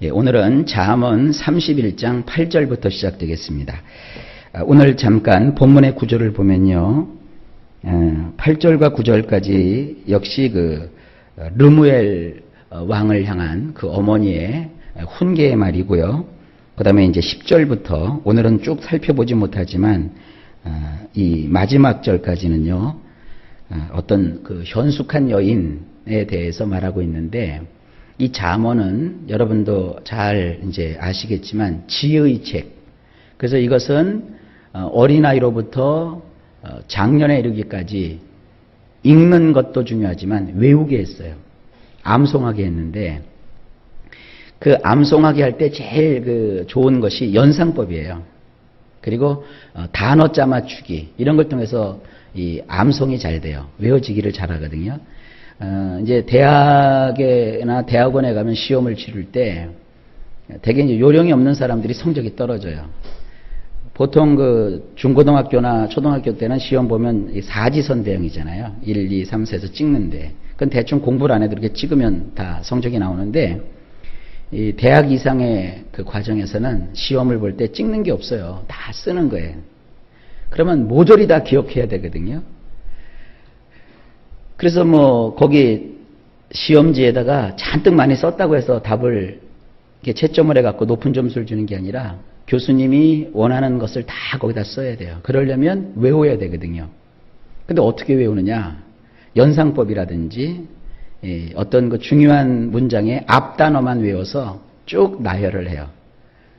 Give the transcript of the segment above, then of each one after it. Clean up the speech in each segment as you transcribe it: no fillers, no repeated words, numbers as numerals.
예, 오늘은 잠언 31장 8절부터 시작되겠습니다. 오늘 잠깐 본문의 구조를 보면요. 8절과 9절까지 역시 르무엘 왕을 향한 그 어머니의 훈계의 말이고요. 그 다음에 이제 10절부터 오늘은 쭉 살펴보지 못하지만 이 마지막 절까지는요. 어떤 그 현숙한 여인에 대해서 말하고 있는데 이 잠언은 여러분도 잘 이제 아시겠지만 지혜의 책. 그래서 이것은 어린아이로부터 장년에 이르기까지 읽는 것도 중요하지만 외우게 했어요. 암송하게 했는데 그 암송하게 할 때 제일 좋은 것이 연상법이에요. 그리고 단어자 맞추기 이런 걸 통해서 이 암송이 잘 돼요. 외워지기를 잘하거든요. 이제 대학에나 대학원에 가면 시험을 치를 때 대개 이제 요령이 없는 사람들이 성적이 떨어져요. 보통 중고등학교나 초등학교 때는 시험 보면 사지선 대형이잖아요. 1, 2, 3, 4에서 찍는데. 그건 대충 공부를 안 해도 이렇게 찍으면 다 성적이 나오는데, 이 대학 이상의 그 과정에서는 시험을 볼 때 찍는 게 없어요. 다 쓰는 거예요. 그러면 모조리 다 기억해야 되거든요. 그래서 거기 시험지에다가 잔뜩 많이 썼다고 해서 답을 이렇게 채점을 해갖고 높은 점수를 주는 게 아니라 교수님이 원하는 것을 다 거기다 써야 돼요. 그러려면 외워야 되거든요. 근데 어떻게 외우느냐? 연상법이라든지 어떤 그 중요한 문장의 앞단어만 외워서 쭉 나열을 해요.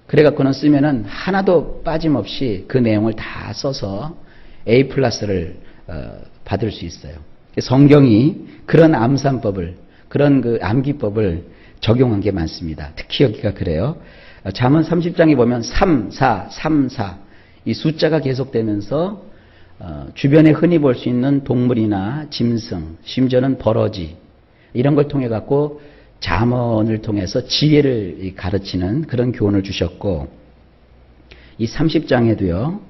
그래갖고는 쓰면은 하나도 빠짐없이 그 내용을 다 써서 A+를 받을 수 있어요. 성경이 그런 암산법을, 그런 암기법을 적용한 게 많습니다. 특히 여기가 그래요. 잠언 30장에 보면 3, 4, 3, 4 이 숫자가 계속되면서 주변에 흔히 볼 수 있는 동물이나 짐승, 심지어는 버러지 이런 걸 통해 갖고 잠언을 통해서 지혜를 가르치는 그런 교훈을 주셨고, 이 30장에도요.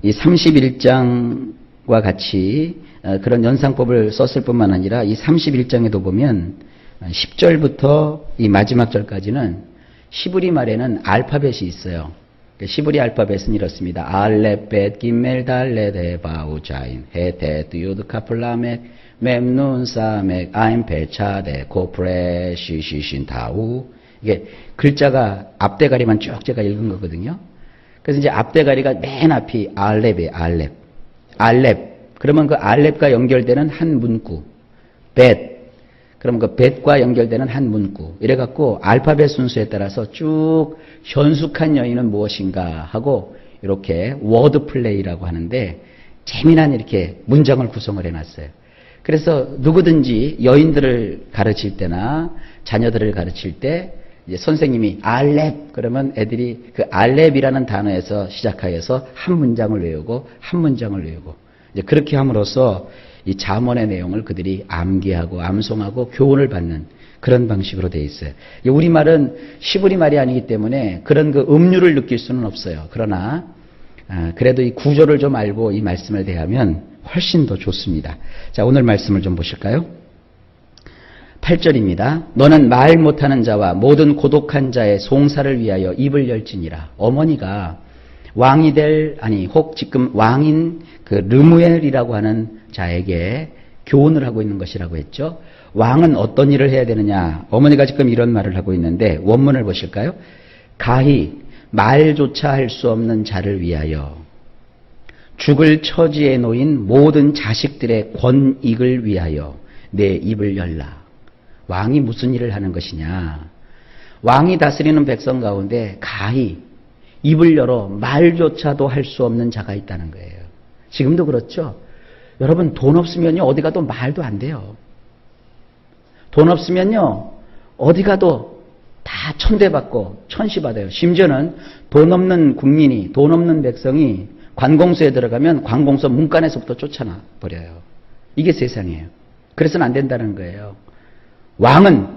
이 31장과 같이 그런 연상법을 썼을 뿐만 아니라 이 31장에도 보면 10절부터 이 마지막 절까지는 시브리 말에는 알파벳이 있어요. 시브리 알파벳은 이렇습니다. 알렙, 벳, 김멜, 달렛, 헤바우, 자인, 헤테, 유드, 카플라멕, mem눈, 사멕, 아임, 벨차데, 고프레, 시시신, 다우. 이게 글자가 앞대가리만 쭉 제가 읽은 거거든요. 그래서 이제 앞대가리가 맨 앞이 알렙이에요. 알렙. 알렙. 그러면 그 알렙과 연결되는 한 문구. 벳. 그럼 그 벳과 연결되는 한 문구. 이래갖고 알파벳 순서에 따라서 쭉 현숙한 여인은 무엇인가 하고 이렇게 워드 플레이라고 하는데 재미난 이렇게 문장을 구성을 해놨어요. 그래서 누구든지 여인들을 가르칠 때나 자녀들을 가르칠 때 이제 선생님이 알렙 그러면 애들이 그 알렙이라는 단어에서 시작하여서 한 문장을 외우고 한 문장을 외우고 이제 그렇게 함으로써 이 잠언의 내용을 그들이 암기하고 암송하고 교훈을 받는 그런 방식으로 되어 있어요. 우리말은 시브리 말이 아니기 때문에 그런 음률을 느낄 수는 없어요. 그러나 그래도 이 구조를 좀 알고 이 말씀을 대하면 훨씬 더 좋습니다. 자, 오늘 말씀을 좀 보실까요? 8절입니다. 너는 말 못하는 자와 모든 고독한 자의 송사를 위하여 입을 열지니라. 어머니가 왕이 혹 지금 왕인 르무엘이라고 하는 자에게 교훈을 하고 있는 것이라고 했죠. 왕은 어떤 일을 해야 되느냐. 어머니가 지금 이런 말을 하고 있는데 원문을 보실까요? 가히 말조차 할 수 없는 자를 위하여 죽을 처지에 놓인 모든 자식들의 권익을 위하여 내 입을 열라. 왕이 무슨 일을 하는 것이냐. 왕이 다스리는 백성 가운데 가히 입을 열어 말조차도 할 수 없는 자가 있다는 거예요. 지금도 그렇죠. 여러분 돈 없으면요 어디 가도 말도 안 돼요. 돈 없으면요 어디 가도 다 천대받고 천시받아요. 심지어는 돈 없는 국민이, 돈 없는 백성이 관공서에 들어가면 관공서 문간에서부터 쫓아나 버려요. 이게 세상이에요. 그래서는 안 된다는 거예요. 왕은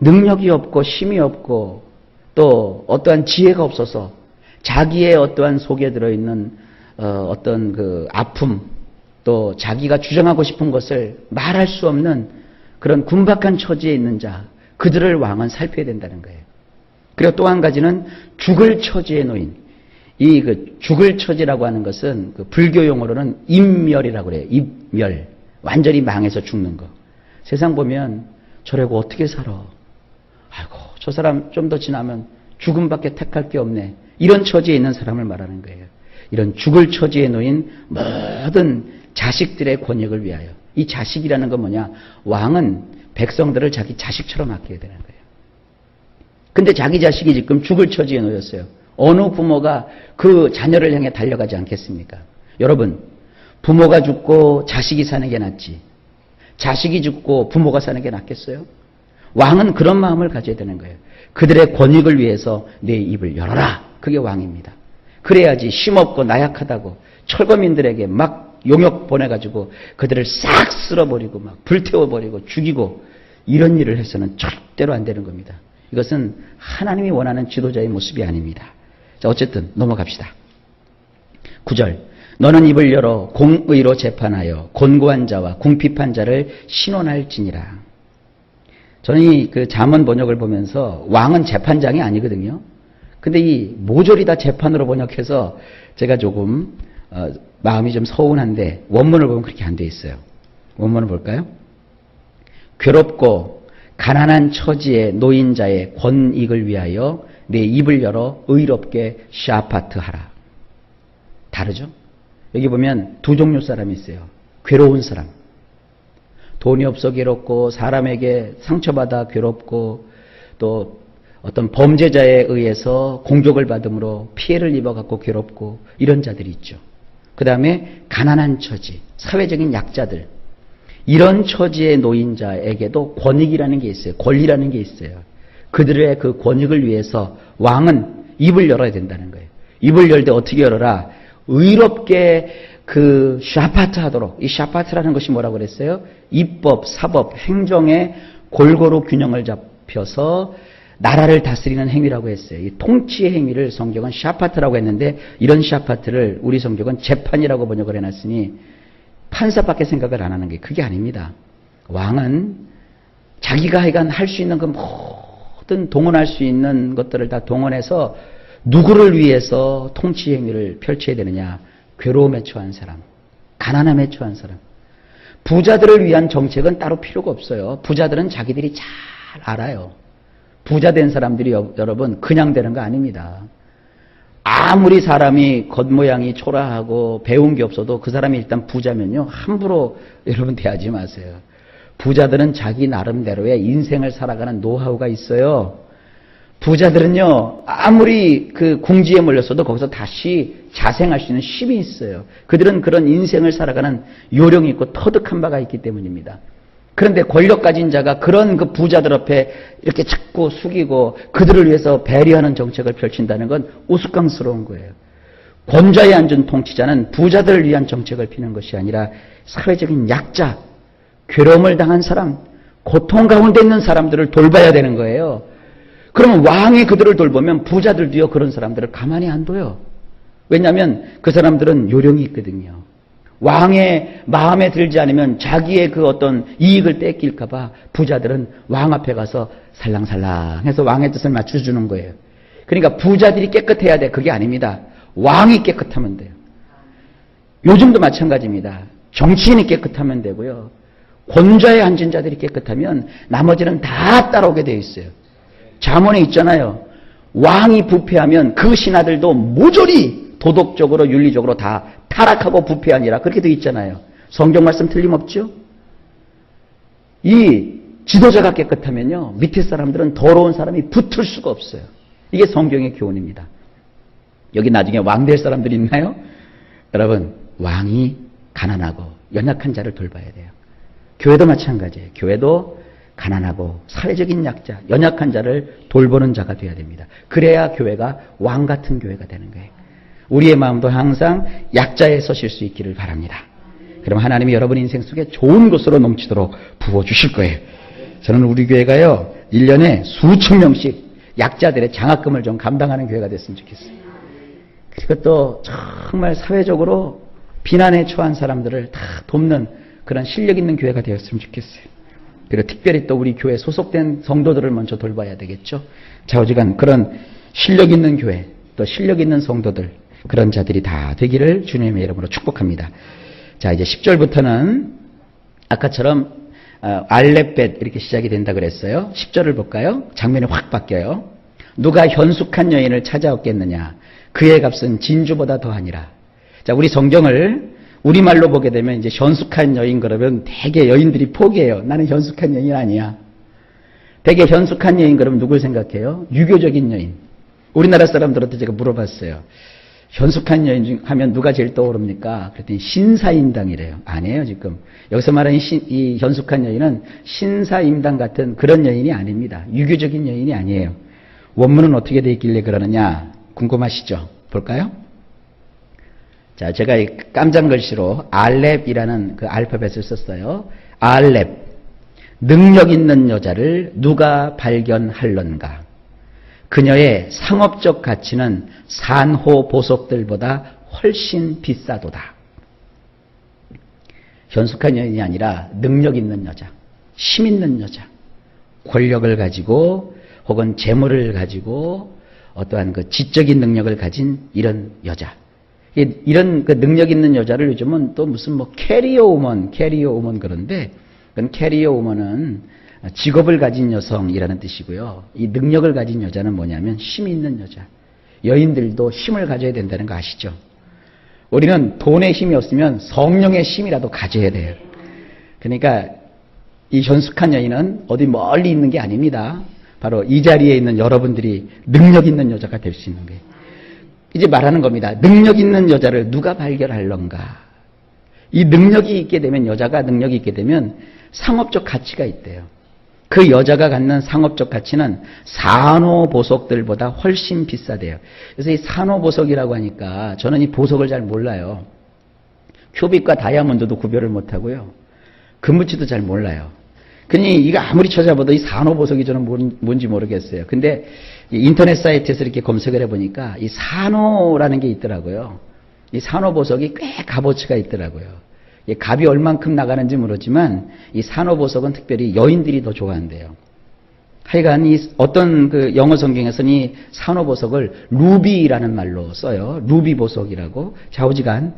능력이 없고 힘이 없고 또 어떠한 지혜가 없어서 자기의 어떠한 속에 들어있는 어떤 아픔 또 자기가 주장하고 싶은 것을 말할 수 없는 그런 군박한 처지에 있는 자, 그들을 왕은 살펴야 된다는 거예요. 그리고 또 한 가지는 죽을 처지에 놓인, 이 그 죽을 처지라고 하는 것은 그 불교 용어로는 입멸이라고 그래요. 입멸. 완전히 망해서 죽는 거. 세상 보면 저래고 어떻게 살아? 아이고, 저 사람 좀 더 지나면 죽음밖에 택할 게 없네. 이런 처지에 있는 사람을 말하는 거예요. 이런 죽을 처지에 놓인 모든 자식들의 권익을 위하여. 이 자식이라는 건 뭐냐? 왕은 백성들을 자기 자식처럼 아껴야 되는 거예요. 근데 자기 자식이 지금 죽을 처지에 놓였어요. 어느 부모가 그 자녀를 향해 달려가지 않겠습니까? 여러분, 부모가 죽고 자식이 사는 게 낫지, 자식이 죽고 부모가 사는 게 낫겠어요? 왕은 그런 마음을 가져야 되는 거예요. 그들의 권익을 위해서 내 입을 열어라. 그게 왕입니다. 그래야지 힘없고 나약하다고 철거민들에게 막 용역 보내가지고 그들을 싹 쓸어버리고 막 불태워버리고 죽이고 이런 일을 해서는 절대로 안 되는 겁니다. 이것은 하나님이 원하는 지도자의 모습이 아닙니다. 자, 어쨌든 넘어갑시다. 9절. 너는 입을 열어 공의로 재판하여 곤고한 자와 궁핍한 자를 신원할지니라. 저는 이 그 잠언 번역을 보면서 왕은 재판장이 아니거든요. 근데 이 모조리 다 재판으로 번역해서 제가 조금 마음이 좀 서운한데 원문을 보면 그렇게 안 돼 있어요. 원문을 볼까요? 괴롭고 가난한 처지에 놓인 자의 권익을 위하여 내 입을 열어 의롭게 샤파트 하라. 다르죠? 여기 보면 두 종류 사람이 있어요. 괴로운 사람. 돈이 없어 괴롭고 사람에게 상처받아 괴롭고 또 어떤 범죄자에 의해서 공격을 받음으로 피해를 입어갖고 괴롭고 이런 자들이 있죠. 그 다음에 가난한 처지, 사회적인 약자들. 이런 처지에 놓인 자에게도 권익이라는 게 있어요. 권리라는 게 있어요. 그들의 그 권익을 위해서 왕은 입을 열어야 된다는 거예요. 입을 열 때 어떻게 열어라? 의롭게 그 샤파트 하도록. 이 샤파트라는 것이 뭐라고 그랬어요? 입법, 사법, 행정에 골고루 균형을 잡혀서 나라를 다스리는 행위라고 했어요. 이 통치의 행위를 성경은 샤파트라고 했는데 이런 샤파트를 우리 성경은 재판이라고 번역을 해놨으니 판사밖에 생각을 안 하는 게 그게 아닙니다. 왕은 자기가 하여간 할 수 있는 그 모든 동원할 수 있는 것들을 다 동원해서 누구를 위해서 통치 행위를 펼쳐야 되느냐? 괴로움에 처한 사람, 가난함에 처한 사람. 부자들을 위한 정책은 따로 필요가 없어요. 부자들은 자기들이 잘 알아요. 부자 된 사람들이 여러분 그냥 되는 거 아닙니다. 아무리 사람이 겉모양이 초라하고 배운 게 없어도 그 사람이 일단 부자면요 함부로 여러분 대하지 마세요. 부자들은 자기 나름대로의 인생을 살아가는 노하우가 있어요. 부자들은요 아무리 그 궁지에 몰렸어도 거기서 다시 자생할 수 있는 힘이 있어요. 그들은 그런 인생을 살아가는 요령이 있고 터득한 바가 있기 때문입니다. 그런데 권력 가진 자가 그런 그 부자들 앞에 이렇게 자꾸 숙이고 그들을 위해서 배려하는 정책을 펼친다는 건 우스꽝스러운 거예요. 권좌에 앉은 통치자는 부자들을 위한 정책을 피는 것이 아니라 사회적인 약자, 괴로움을 당한 사람, 고통 가운데 있는 사람들을 돌봐야 되는 거예요. 그러면 왕이 그들을 돌보면 부자들도요 그런 사람들을 가만히 안 둬요. 왜냐하면 그 사람들은 요령이 있거든요. 왕의 마음에 들지 않으면 자기의 그 어떤 이익을 뺏길까 봐 부자들은 왕 앞에 가서 살랑살랑 해서 왕의 뜻을 맞춰주는 거예요. 그러니까 부자들이 깨끗해야 돼. 그게 아닙니다. 왕이 깨끗하면 돼요. 요즘도 마찬가지입니다. 정치인이 깨끗하면 되고요. 권좌에 앉은 자들이 깨끗하면 나머지는 다 따라오게 되어 있어요. 잠언에 있잖아요. 왕이 부패하면 그 신하들도 모조리 도덕적으로 윤리적으로 다 타락하고 부패하니라 그렇게 되어 있잖아요. 성경 말씀 틀림없죠? 이 지도자가 깨끗하면요 밑에 사람들은 더러운 사람이 붙을 수가 없어요. 이게 성경의 교훈입니다. 여기 나중에 왕 될 사람들이 있나요? 여러분 왕이 가난하고 연약한 자를 돌봐야 돼요. 교회도 마찬가지예요. 교회도 가난하고 사회적인 약자, 연약한 자를 돌보는 자가 되어야 됩니다. 그래야 교회가 왕 같은 교회가 되는 거예요. 우리의 마음도 항상 약자에 서실 수 있기를 바랍니다. 그럼 하나님이 여러분 인생 속에 좋은 것으로 넘치도록 부어주실 거예요. 저는 우리 교회가요 1년에 수천 명씩 약자들의 장학금을 좀 감당하는 교회가 됐으면 좋겠어요. 그리고 또 정말 사회적으로 비난에 처한 사람들을 다 돕는 그런 실력 있는 교회가 되었으면 좋겠어요. 그리고 특별히 또 우리 교회 소속된 성도들을 먼저 돌봐야 되겠죠. 좌우지간 그런 실력 있는 교회, 또 실력 있는 성도들, 그런 자들이 다 되기를 주님의 이름으로 축복합니다. 자, 이제 10절부터는 아까처럼 알렙벳 이렇게 시작이 된다 그랬어요. 10절을 볼까요? 장면이 확 바뀌어요. 누가 현숙한 여인을 찾아왔겠느냐? 그의 값은 진주보다 더하니라. 자, 우리 성경을 우리말로 보게 되면 이제 현숙한 여인 그러면 대개 여인들이 포기해요. 나는 현숙한 여인 아니야. 대개 현숙한 여인 그러면 누굴 생각해요? 유교적인 여인. 우리나라 사람들한테 제가 물어봤어요. 현숙한 여인 중 하면 누가 제일 떠오릅니까? 그랬더니 신사임당이래요. 아니에요, 지금. 여기서 말하는 이 현숙한 여인은 신사임당 같은 그런 여인이 아닙니다. 유교적인 여인이 아니에요. 원문은 어떻게 되어 있길래 그러느냐? 궁금하시죠? 볼까요? 자, 제가 이 깜장 글씨로 알렙이라는 그 알파벳을 썼어요. 알렙. 능력 있는 여자를 누가 발견할런가? 그녀의 상업적 가치는 산호 보석들보다 훨씬 비싸도다. 현숙한 여인이 아니라 능력 있는 여자, 힘 있는 여자, 권력을 가지고 혹은 재물을 가지고 어떠한 그 지적인 능력을 가진 이런 여자. 이런 그 능력 있는 여자를 요즘은 또 무슨 뭐 캐리어 우먼 그런데 그건 캐리어 우먼은 직업을 가진 여성이라는 뜻이고요. 이 능력을 가진 여자는 뭐냐면 힘이 있는 여자. 여인들도 힘을 가져야 된다는 거 아시죠? 우리는 돈의 힘이 없으면 성령의 힘이라도 가져야 돼요. 그러니까 이 현숙한 여인은 어디 멀리 있는 게 아닙니다. 바로 이 자리에 있는 여러분들이 능력 있는 여자가 될 수 있는 거예요. 이제 말하는 겁니다. 능력 있는 여자를 누가 발견할런가? 이 능력이 있게 되면, 여자가 능력이 있게 되면 상업적 가치가 있대요. 그 여자가 갖는 상업적 가치는 산호보석들보다 훨씬 비싸대요. 그래서 이 산호보석이라고 하니까 저는 이 보석을 잘 몰라요. 큐빅과 다이아몬드도 구별을 못하고요. 금붙이도 잘 몰라요. 그니 이거 아무리 찾아봐도 이 산호보석이 저는 뭔지 모르겠어요. 근데 인터넷 사이트에서 이렇게 검색을 해보니까 이 산호라는 게 있더라고요. 이 산호보석이 꽤 값어치가 있더라고요. 값이 얼만큼 나가는지 모르지만 이 산호보석은 특별히 여인들이 더 좋아한대요. 하여간 이 어떤 그 영어 성경에서는 이 산호보석을 루비라는 말로 써요. 루비 보석이라고. 좌우지간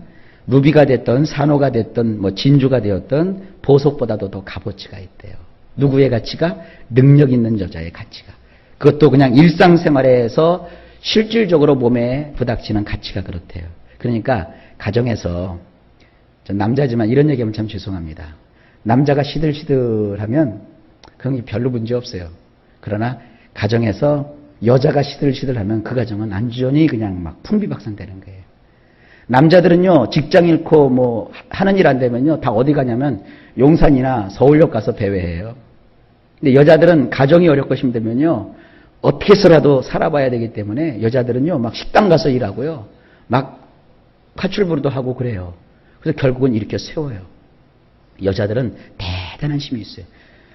루비가 됐던 산호가 됐던 뭐 진주가 되었던 보석보다도 더 값어치가 있대요. 누구의 가치가? 능력 있는 여자의 가치가. 그것도 그냥 일상생활에서 실질적으로 몸에 부닥치는 가치가 그렇대요. 그러니까 가정에서, 전 남자지만 이런 얘기하면 참 죄송합니다. 남자가 시들시들하면 그런 게 별로 문제 없어요. 그러나 가정에서 여자가 시들시들하면 그 가정은 완전히 그냥 막 풍비박산되는 거예요. 남자들은요, 직장 잃고 뭐 하는 일 안 되면요, 다 어디 가냐면 용산이나 서울역 가서 배회해요. 근데 여자들은 가정이 어렵고 힘들면요, 어떻게 해서라도 살아봐야 되기 때문에 여자들은요, 막 식당 가서 일하고요, 막 파출부도 하고 그래요. 그래서 결국은 이렇게 세워요. 여자들은 대단한 힘이 있어요.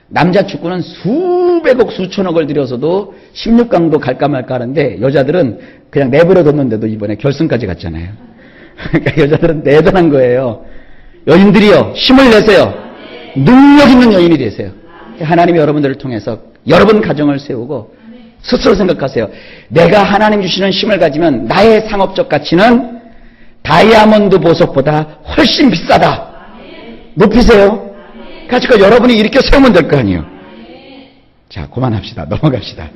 남자 축구는 수백억 수천억을 들여서도 16강도 갈까 말까 하는데 여자들은 그냥 내버려 뒀는데도 이번에 결승까지 갔잖아요. 그러니까 여자들은 대단한 거예요. 여인들이요, 힘을 내세요. 능력 있는 여인이 되세요. 하나님이 여러분들을 통해서 여러분 가정을 세우고 스스로 생각하세요. 내가 하나님 주시는 힘을 가지면 나의 상업적 가치는 다이아몬드 보석보다 훨씬 비싸다. 높이세요. 가지고 여러분이 이렇게 세우면 될 거 아니에요. 자, 그만합시다. 넘어갑시다.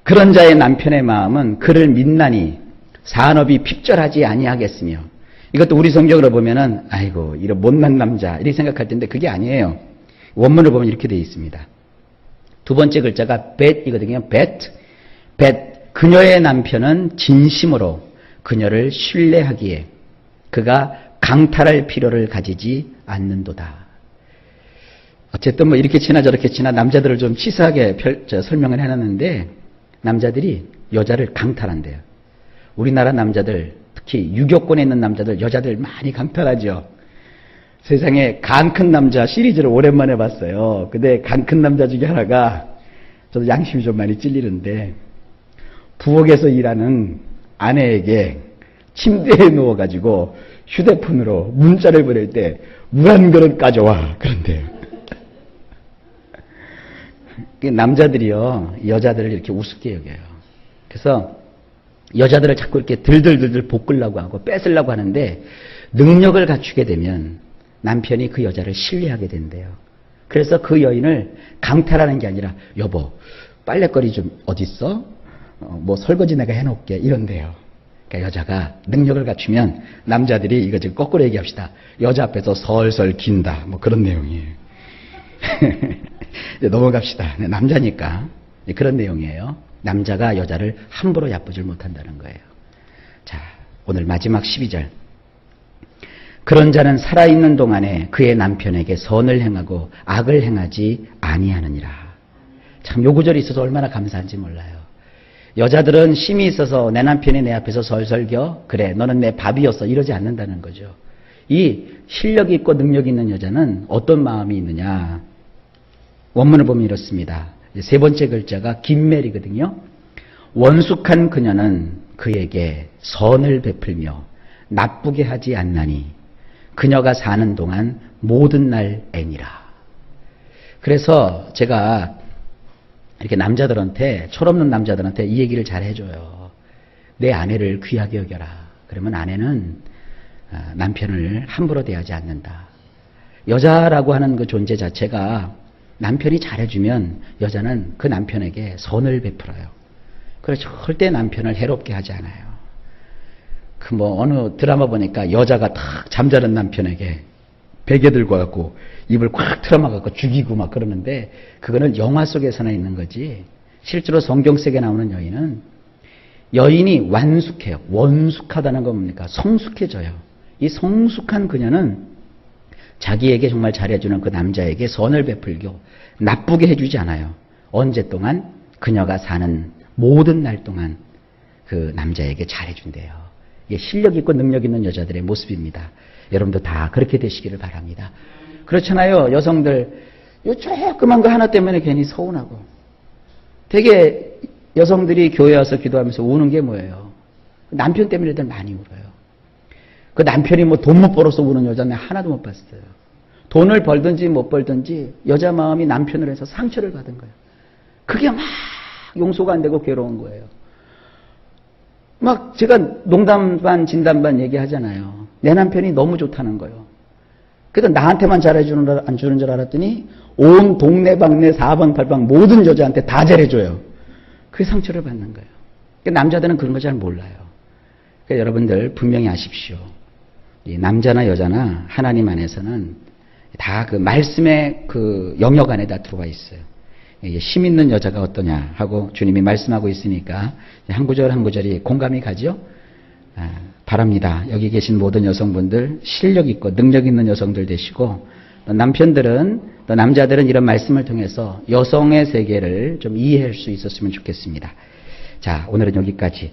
그런 자의 남편의 마음은 그를 믿나니 산업이 핍절하지 아니하겠으며. 이것도 우리 성경으로 보면은 아이고 이런 못난 남자 이렇게 생각할 텐데 그게 아니에요. 원문을 보면 이렇게 되어 있습니다. 두 번째 글자가 bet이거든요. bet. 그녀의 남편은 진심으로 그녀를 신뢰하기에 그가 강탈할 필요를 가지지 않는도다. 어쨌든 뭐 이렇게 치나 저렇게 치나 남자들을 좀 치사하게 설명을 해놨는데 남자들이 여자를 강탈한대요. 우리나라 남자들, 특히 유교권에 있는 남자들, 여자들 많이 강탈하죠. 세상에 간 큰 남자 시리즈를 오랜만에 봤어요. 근데 간 큰 남자 중에 하나가, 저도 양심이 좀 많이 찔리는데, 부엌에서 일하는 아내에게 침대에 누워가지고 휴대폰으로 문자를 보낼 때 물 한 그릇 가져와. 그런데요. 남자들이요, 여자들을 이렇게 우습게 여겨요. 그래서 여자들을 자꾸 이렇게 들들들들 볶으려고 하고 뺏으려고 하는데 능력을 갖추게 되면 남편이 그 여자를 신뢰하게 된대요. 그래서 그 여인을 강탈하는 게 아니라 여보 빨래거리 좀 어딨어? 뭐 설거지 내가 해놓을게 이런대요. 그러니까 여자가 능력을 갖추면 남자들이 이거 지금 거꾸로 얘기합시다. 여자 앞에서 설설 긴다 뭐 그런 내용이에요. 넘어갑시다. 남자니까 그런 내용이에요. 남자가 여자를 함부로 얕보질 못한다는 거예요. 자, 오늘 마지막 12절. 그런 자는 살아있는 동안에 그의 남편에게 선을 행하고 악을 행하지 아니하느니라. 참 요 구절이 있어서 얼마나 감사한지 몰라요. 여자들은 힘이 있어서 내 남편이 내 앞에서 설설겨 그래 너는 내 밥이었어 이러지 않는다는 거죠. 이 실력이 있고 능력이 있는 여자는 어떤 마음이 있느냐. 원문을 보면 이렇습니다. 세 번째 글자가 김멜이거든요. 원숙한 그녀는 그에게 선을 베풀며 나쁘게 하지 않나니 그녀가 사는 동안 모든 날 애니라. 그래서 제가 이렇게 남자들한테, 철없는 남자들한테 이 얘기를 잘 해줘요. 내 아내를 귀하게 여겨라. 그러면 아내는 남편을 함부로 대하지 않는다. 여자라고 하는 그 존재 자체가 남편이 잘해주면 여자는 그 남편에게 선을 베풀어요. 그래서 절대 남편을 해롭게 하지 않아요. 그 뭐 어느 드라마 보니까 여자가 탁 잠자는 남편에게 베개 들고 갖고 입을 꽉 틀어막아갖고 죽이고 막 그러는데 그거는 영화 속에서나 있는 거지. 실제로 성경 속에 나오는 여인이 완숙해요. 원숙하다는 건 뭡니까? 성숙해져요. 이 성숙한 그녀는 자기에게 정말 잘해주는 그 남자에게 선을 베풀고 나쁘게 해주지 않아요. 언제 동안? 그녀가 사는 모든 날 동안 그 남자에게 잘해준대요. 이게 실력 있고 능력 있는 여자들의 모습입니다. 여러분도 다 그렇게 되시기를 바랍니다. 그렇잖아요. 여성들 요 조그만 거 하나 때문에 괜히 서운하고 되게 여성들이 교회 와서 기도하면서 우는 게 뭐예요? 남편 때문에 애들 많이 울어요. 그 남편이 뭐 돈 못 벌어서 우는 여자는 하나도 못 봤어요. 돈을 벌든지 못 벌든지 여자 마음이 남편으로 해서 상처를 받은 거예요. 그게 막 용서가 안 되고 괴로운 거예요. 막 제가 농담 반 진담 반 얘기하잖아요. 내 남편이 너무 좋다는 거예요. 그래서 나한테만 잘해주는 안 주는 줄 알았더니 온 동네방네 사방팔방 모든 여자한테 다 잘해줘요. 그게 상처를 받는 거예요. 그러니까 남자들은 그런 거 잘 몰라요. 그러니까 여러분들 분명히 아십시오. 이 남자나 여자나 하나님 안에서는 다 그 말씀의 그 영역 안에 다 들어와 있어요. 힘 있는 여자가 어떠냐 하고 주님이 말씀하고 있으니까 한 구절 한 구절이 공감이 가죠? 바랍니다. 여기 계신 모든 여성분들 실력 있고 능력 있는 여성들 되시고 또 남편들은 또 남자들은 이런 말씀을 통해서 여성의 세계를 좀 이해할 수 있었으면 좋겠습니다. 자, 오늘은 여기까지.